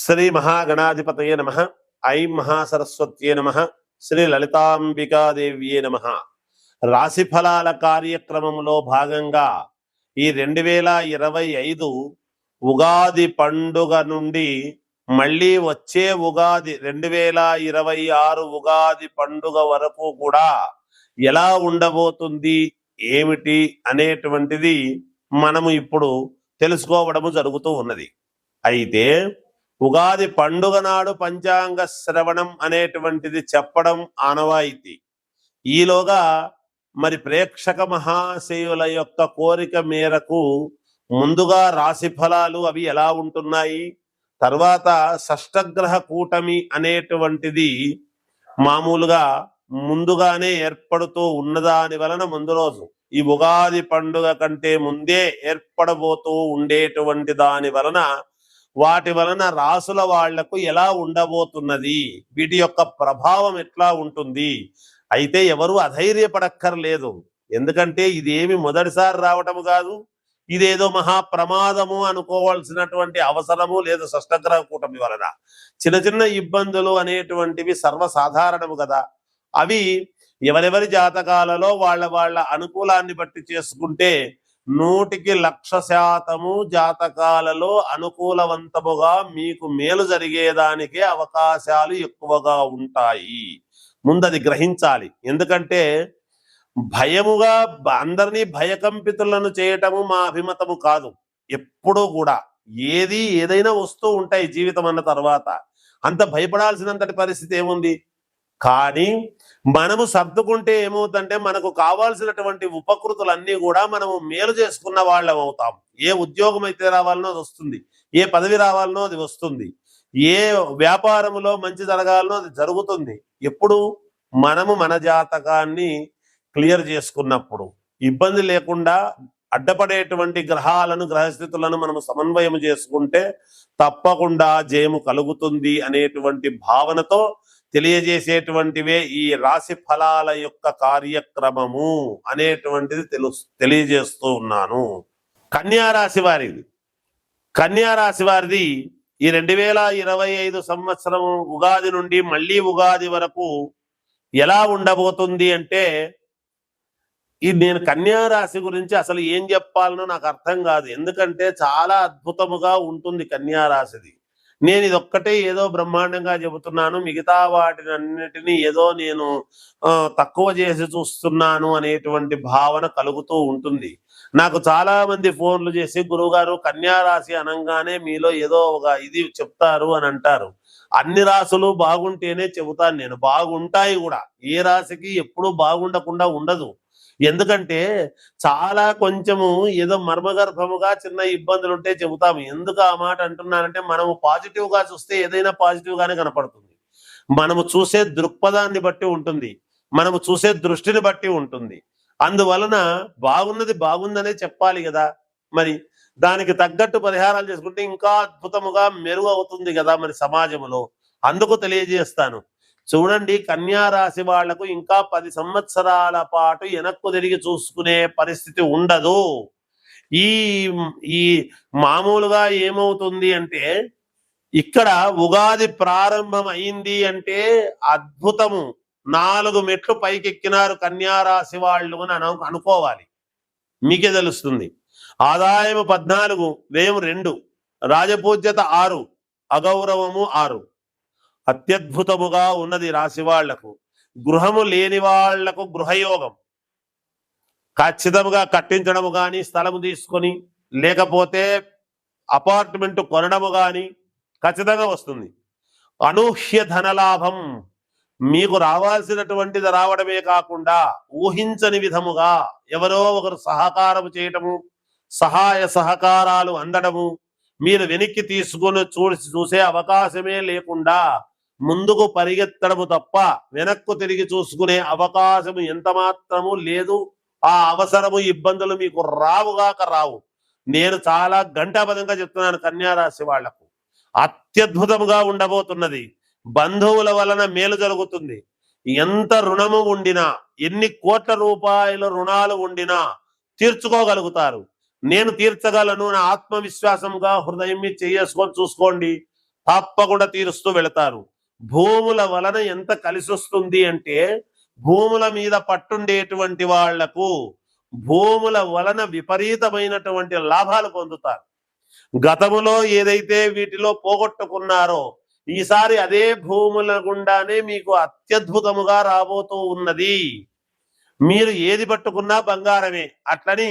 శ్రీ మహాగణాధిపతయే నమః. ఐం మహాసరస్వత్యే నమః. శ్రీ లలితాంబికాదేవ్యే నమః. రాశి ఫలాల కార్యక్రమంలో భాగంగా ఈ 2025 ఉగాది పండుగ నుండి మళ్ళీ వచ్చే ఉగాది 2026 ఉగాది పండుగ వరకు కూడా ఎలా ఉండబోతుంది, ఏమిటి అనేటువంటిది మనము ఇప్పుడు తెలుసుకోవడము జరుగుతూ ఉన్నది. అయితే ఉగాది పండుగ నాడు పంచాంగ శ్రవణం అనేటువంటిది చెప్పడం ఆనవాయితీ. ఈలోగా మరి ప్రేక్షక మహాశయుల యొక్క కోరిక మేరకు ముందుగా రాశి ఫలాలు అవి ఎలా ఉంటున్నాయి, తర్వాత షష్టగ్రహ కూటమి అనేటువంటిది మామూలుగా ముందుగానే ఏర్పడుతూ ఉన్నదాని వలన ముందు రోజు ఈ ఉగాది పండుగ కంటే ముందే ఏర్పడబోతూ ఉండేటువంటి దాని వలన వాటి వలన రాసుల వాళ్లకు ఎలా ఉండబోతున్నది, వీటి యొక్క ప్రభావం ఎట్లా ఉంటుంది. అయితే ఎవరు అధైర్యపడక్కర్లేదు. ఎందుకంటే ఇదేమి మొదటిసారి రావటము కాదు, ఇదేదో మహాప్రమాదము అనుకోవాల్సినటువంటి అవసరము లేదు. షష్టగ్రహ కూటమి వలన చిన్న చిన్న ఇబ్బందులు అనేటువంటివి సర్వసాధారణము కదా. అవి ఎవరెవరి జాతకాలలో వాళ్ళ అనుకూలాన్ని బట్టి చేసుకుంటే 100% జాతకాలలో అనుకూలవంతముగా మీకు మేలు జరిగేదానికే అవకాశాలు ఎక్కువగా ఉంటాయి. ముందది గ్రహించాలి. ఎందుకంటే భయముగా అందరినీ భయకంపితులను చేయటము మా అభిమతము కాదు. ఎప్పుడూ కూడా ఏదైనా వస్తూ ఉంటాయి జీవితం అన్న తర్వాత. అంత భయపడాల్సినంతటి పరిస్థితి ఏముంది. కానీ మనము సర్దుకుంటే ఏమవుతుందంటే మనకు కావాల్సినటువంటి ఉపకృతులన్నీ కూడా మనము మేలు చేసుకున్న వాళ్ళం అవుతాం. ఏ ఉద్యోగం అయితే రావాలనో అది వస్తుంది, ఏ పదవి రావాలనో అది వస్తుంది, ఏ వ్యాపారంలో మంచి జరగాలనో అది జరుగుతుంది. ఎప్పుడు మనము మన జాతకాన్ని క్లియర్ చేసుకున్నప్పుడు, ఇబ్బంది లేకుండా అడ్డపడేటువంటి గ్రహాలను గ్రహస్థితులను మనము సమన్వయం చేసుకుంటే తప్పకుండా జయము కలుగుతుంది అనేటువంటి భావనతో తెలియజేసేటువంటివే ఈ రాశి ఫలాల యొక్క కార్యక్రమము అనేటువంటిది తెలియజేస్తూ ఉన్నాను. కన్యారాశి వారిది ఈ 2025 సంవత్సరం ఉగాది నుండి మళ్ళీ ఉగాది వరకు ఎలా ఉండబోతుంది అంటే, నేను కన్యారాశి గురించి అసలు ఏం చెప్పాలనో నాకు అర్థం కాదు. ఎందుకంటే చాలా అద్భుతముగా ఉంటుంది కన్యారాశిది. నేను ఇదొక్కటే ఏదో బ్రహ్మాండంగా చెబుతున్నాను, మిగతా వాటినన్నిటినీ ఏదో నేను తక్కువ చేసి చూస్తున్నాను అనేటువంటి భావన కలుగుతూ ఉంటుంది. నాకు చాలా మంది ఫోన్లు చేసి, గురువుగారు కన్యారాశి అనగానే మీలో ఏదో ఒక ఇది చెప్తారు అని అంటారు. అన్ని రాశులు బాగుంటేనే చెబుతాను నేను. బాగుంటాయి కూడా, ఏ రాశికి ఎప్పుడూ బాగుండకుండా ఉండదు. ఎందుకంటే చాలా కొంచెము ఏదో మర్మగర్భముగా చిన్న ఇబ్బందులు ఉంటే చెబుతాము. ఎందుకు ఆ మాట అంటున్నానంటే, మనము పాజిటివ్ గా చూస్తే ఏదైనా పాజిటివ్ గానే కనపడుతుంది. మనము చూసే దృక్పథాన్ని బట్టి ఉంటుంది, మనము చూసే దృష్టిని బట్టి ఉంటుంది. అందువలన బాగున్నది బాగుందనే చెప్పాలి కదా. మరి దానికి తగ్గట్టు పరిహారాలు చేసుకుంటే ఇంకా అద్భుతముగా మెరుగు అవుతుంది కదా మరి సమాజంలో. అందుకు తెలియజేస్తాను. చూడండి, కన్యా రాశి వాళ్లకు ఇంకా 10 సంవత్సరాల పాటు వెనక్కు తిరిగి చూసుకునే పరిస్థితి ఉండదు. ఈ మామూలుగా ఏమవుతుంది అంటే, ఇక్కడ ఉగాది ప్రారంభం అయింది అంటే అద్భుతము. 4 మెట్లు పైకెక్కినారు కన్యా రాశి వాళ్ళు అని అనుకోవాలి. మీకే తెలుస్తుంది. ఆదాయము 14, వ్యయం 2, రాజపూజ్యత 6, అగౌరవము 6. అత్యద్భుతముగా ఉన్నది రాశి వాళ్లకు. గృహము లేని వాళ్లకు గృహయోగం ఖచ్చితంగా కట్టించడము కానీ, స్థలము తీసుకొని లేకపోతే అపార్ట్మెంట్ కొనడము కానీ ఖచ్చితంగా వస్తుంది. అనూహ్య ధనలాభం, మీకు రావాల్సినటువంటిది రావడమే కాకుండా ఊహించని విధముగా ఎవరో ఒకరు సహకారం చేయటము, సహాయ సహకారాలు అందడము, మీరు వెనక్కి తీసుకొని చూసే అవకాశమే లేకుండా ముందుకు పరిగెత్తడము తప్ప వెనక్కు తిరిగి చూసుకునే అవకాశము ఎంత మాత్రము లేదు. ఆ అవసరము, ఇబ్బందులు మీకు రావుగాక రావు. నేను చాలా ఘంటాపదంగా చెప్తున్నాను. కన్యారాశి వాళ్లకు అత్యద్భుతముగా ఉండబోతున్నది. బంధువుల వలన మేలు జరుగుతుంది. ఎంత రుణము ఉండినా, ఎన్ని కోట్ల రూపాయల రుణాలు ఉండినా తీర్చుకోగలుగుతారు. నేను తీర్చగలను నా ఆత్మవిశ్వాసంగా హృదయం చేసుకొని చూసుకోండి. తప్పకుండా తీరుస్తూ వెళతారు. భూముల వలన ఎంత కలిసి వస్తుంది అంటే, భూముల మీద పట్టుండేటువంటి వాళ్లకు భూముల వలన విపరీతమైనటువంటి లాభాలు పొందుతారు. గతములో ఏదైతే వీటిలో పోగొట్టుకున్నారో ఈసారి అదే భూముల గుండానే మీకు అత్యద్భుతముగా రాబోతూ ఉన్నది. మీరు ఏది పట్టుకున్నా బంగారమే. అట్లని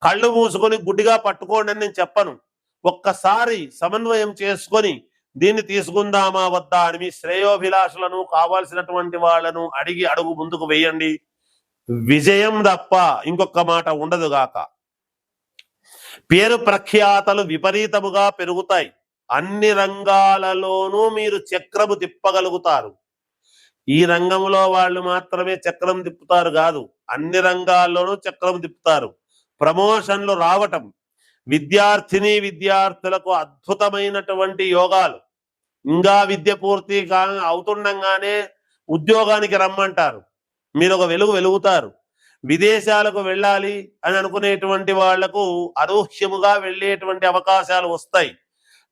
కళ్ళు మూసుకొని గుడ్డిగా పట్టుకోండి అని నేను చెప్పను. ఒక్కసారి సమన్వయం చేసుకొని దీన్ని తీసుకుందామా వద్దా అని మీ శ్రేయోభిలాషులను, కావాల్సినటువంటి వాళ్ళను అడిగి అడుగు ముందుకు వేయండి. విజయం తప్ప ఇంకొక మాట ఉండదు గాక. పేరు ప్రఖ్యాతలు విపరీతముగా పెరుగుతాయి. అన్ని రంగాలలోనూ మీరు చక్రము తిప్పగలుగుతారు. ఈ రంగంలో వాళ్ళు మాత్రమే చక్రం తిప్పుతారు కాదు, అన్ని రంగాల్లోనూ చక్రం తిప్పుతారు. ప్రమోషన్లు రావటం, విద్యార్థులకు అద్భుతమైనటువంటి యోగాలు. ఇంకా విద్య పూర్తి అవుతుండగానే ఉద్యోగానికి రమ్మంటారు. మీరు ఒక వెలుగుతారు. విదేశాలకు వెళ్ళాలి అని అనుకునేటువంటి వాళ్లకు అనూహ్యముగా వెళ్ళేటువంటి అవకాశాలు వస్తాయి.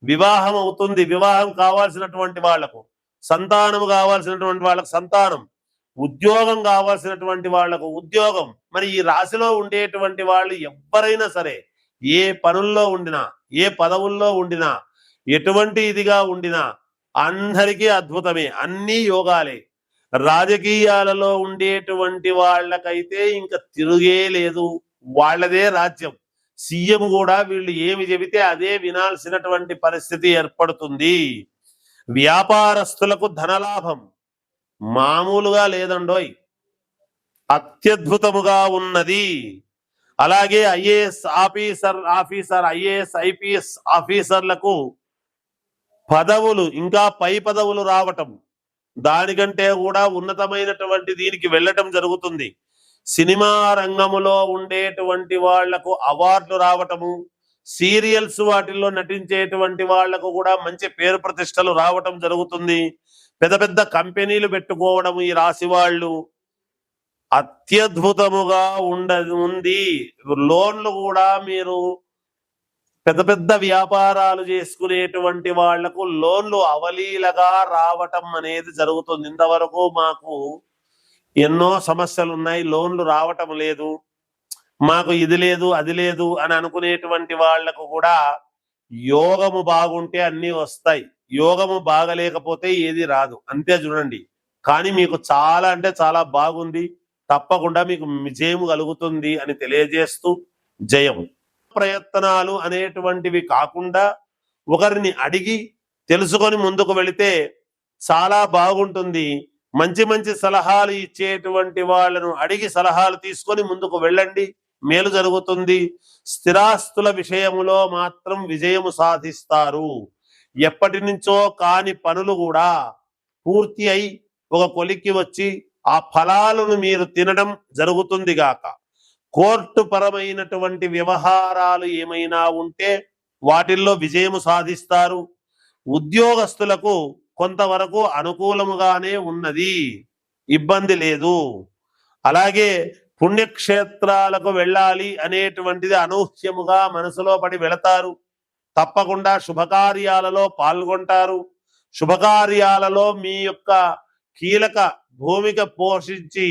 వివాహం అవుతుంది. వివాహం కావాల్సినటువంటి వాళ్లకు సంతానం, కావాల్సినటువంటి వాళ్ళకు సంతానం, ఉద్యోగం కావాల్సినటువంటి వాళ్లకు ఉద్యోగం. మరి ఈ రాశిలో ఉండేటువంటి వాళ్ళు ఎవరైనా సరే, ఏ పనుల్లో ఉండినా, ఏ పదవుల్లో ఉండినా, ఎటువంటి ఇదిగా ఉండినా అందరికీ అద్భుతమే, అన్ని యోగాలే. రాజకీయాలలో ఉండేటువంటి వాళ్ళకైతే ఇంకా తిరుగే లేదు, వాళ్ళదే రాజ్యం. సీఎం కూడా వీళ్ళు ఏమి చెబితే అదే వినాల్సినటువంటి పరిస్థితి ఏర్పడుతుంది. వ్యాపారస్తులకు ధనలాభం మామూలుగా లేదండోయ్, అత్యద్భుతముగా ఉన్నది. అలాగే ఐఏఎస్ ఐపీఎస్ ఆఫీసర్లకు పదవులు, ఇంకా పై పదవులు రావటం, దానికంటే కూడా ఉన్నతమైనటువంటి దీనికి వెళ్ళటం జరుగుతుంది. సినిమా రంగములో ఉండేటువంటి వాళ్లకు అవార్డులు రావటము, సీరియల్స్ వాటిల్లో నటించేటువంటి వాళ్లకు కూడా మంచి పేరు ప్రతిష్టలు రావటం జరుగుతుంది. పెద్ద పెద్ద కంపెనీలు పెట్టుకోవడం ఈ రాశి వాళ్ళు అత్యద్భుతముగా ఉంది. లోన్లు కూడా మీరు పెద్ద పెద్ద వ్యాపారాలు చేసుకునేటువంటి వాళ్లకు లోన్లు అవలీలగా రావటం అనేది జరుగుతుంది. ఇంతవరకు మాకు ఎన్నో సమస్యలు ఉన్నాయి, లోన్లు రావటం లేదు, మాకు ఇది లేదు అది లేదు అని అనుకునేటువంటి వాళ్లకు కూడా యోగము బాగుంటే అన్ని వస్తాయి. యోగము బాగలేకపోతే ఏది రాదు, అంతే చూడండి. కానీ మీకు చాలా అంటే చాలా బాగుంది, తప్పకుండా మీకు విజయం కలుగుతుంది అని తెలియజేస్తూ జయం. ప్రయత్నాలు అనేటువంటివి కాకుండా ఒకరిని అడిగి తెలుసుకొని ముందుకు వెళితే చాలా బాగుంటుంది. మంచి మంచి సలహాలు ఇచ్చేటువంటి వాళ్ళను అడిగి సలహాలు తీసుకొని ముందుకు వెళ్ళండి, మేలు జరుగుతుంది. స్థిరాస్తుల విషయములో మాత్రం విజయము సాధిస్తారు. ఎప్పటి నుంచో కాని పనులు కూడా పూర్తి అయి ఒక కొలిక్కి వచ్చి ఆ ఫలాలను మీరు తినడం జరుగుతుంది గాక. కోర్టు పరమైనటువంటి వ్యవహారాలు ఏమైనా ఉంటే వాటిల్లో విజయము సాధిస్తారు. ఉద్యోగస్తులకు కొంతవరకు అనుకూలముగానే ఉన్నది, ఇబ్బంది లేదు. అలాగే పుణ్యక్షేత్రాలకు వెళ్ళాలి అనేటువంటిది అనూహ్యముగా మనసులో పడి వెళతారు. తప్పకుండా శుభకార్యాలలో పాల్గొంటారు. శుభకార్యాలలో మీ యొక్క కీలక భూమిక పోషించి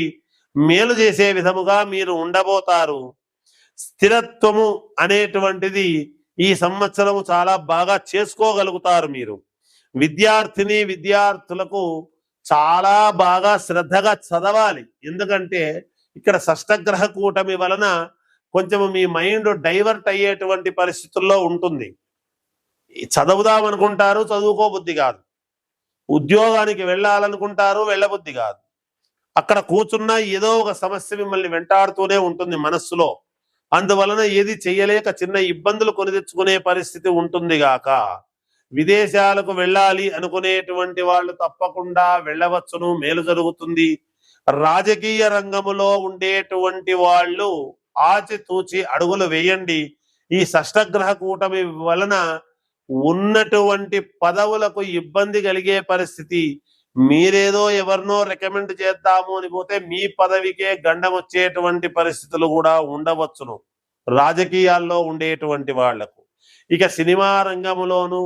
మేలు చేసే విధముగా మీరు ఉండబోతారు. స్థిరత్వము అనేటువంటిది ఈ సంవత్సరము చాలా బాగా చేసుకోగలుగుతారు మీరు. విద్యార్థులకు చాలా బాగా శ్రద్ధగా చదవాలి. ఎందుకంటే ఇక్కడ షష్టగ్రహ కూటమి వలన కొంచెం మీ మైండ్ డైవర్ట్ అయ్యేటువంటి పరిస్థితుల్లో ఉంటుంది. చదువుదాం అనుకుంటారు, చదువుకోబుద్ధి కాదు. ఉద్యోగానికి వెళ్ళాలనుకుంటారు, వెళ్ళబుద్ధి కాదు. అక్కడ కూర్చున్నా ఏదో ఒక సమస్య మిమ్మల్ని వెంటాడుతూనే ఉంటుంది మనస్సులో. అందువలన ఏది చెయ్యలేక చిన్న ఇబ్బందులు కొని తెచ్చుకునే పరిస్థితి ఉంటుంది గాక. విదేశాలకు వెళ్ళాలి అనుకునేటువంటి వాళ్ళు తప్పకుండా వెళ్ళవచ్చును, మేలు జరుగుతుంది. రాజకీయ రంగములో ఉండేటువంటి వాళ్ళు ఆచితూచి అడుగులు వేయండి. ఈ షష్టగ్రహ కూటమి వలన ఉన్నటువంటి పదవులకు ఇబ్బంది కలిగే పరిస్థితి. మీరేదో ఎవరినో రికమెండ్ చేద్దాము అని పోతే మీ పదవికే గండం వచ్చేటువంటి పరిస్థితులు కూడా ఉండవచ్చును రాజకీయాల్లో ఉండేటువంటి వాళ్లకు. ఇక సినిమా రంగములోను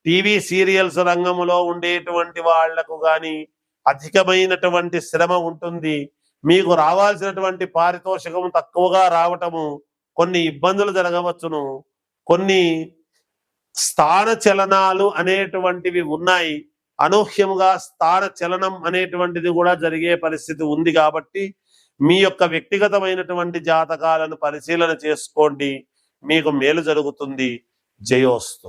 టీవీ సీరియల్స్ రంగంలో ఉండేటువంటి వాళ్లకు గాని అధికమైనటువంటి శ్రమ ఉంటుంది. మీకు రావాల్సినటువంటి పారితోషికం తక్కువగా రావటము, కొన్ని ఇబ్బందులు జరగవచ్చును, కొన్ని స్థాన చలనాలు అనేటువంటివి ఉన్నాయి. అనూహ్యముగా స్థాన చలనం అనేటువంటిది కూడా జరిగే పరిస్థితి ఉంది. కాబట్టి మీ యొక్క వ్యక్తిగతమైనటువంటి జాతకాలను పరిశీలన చేసుకోండి, మీకు మేలు జరుగుతుంది. జయోస్తు.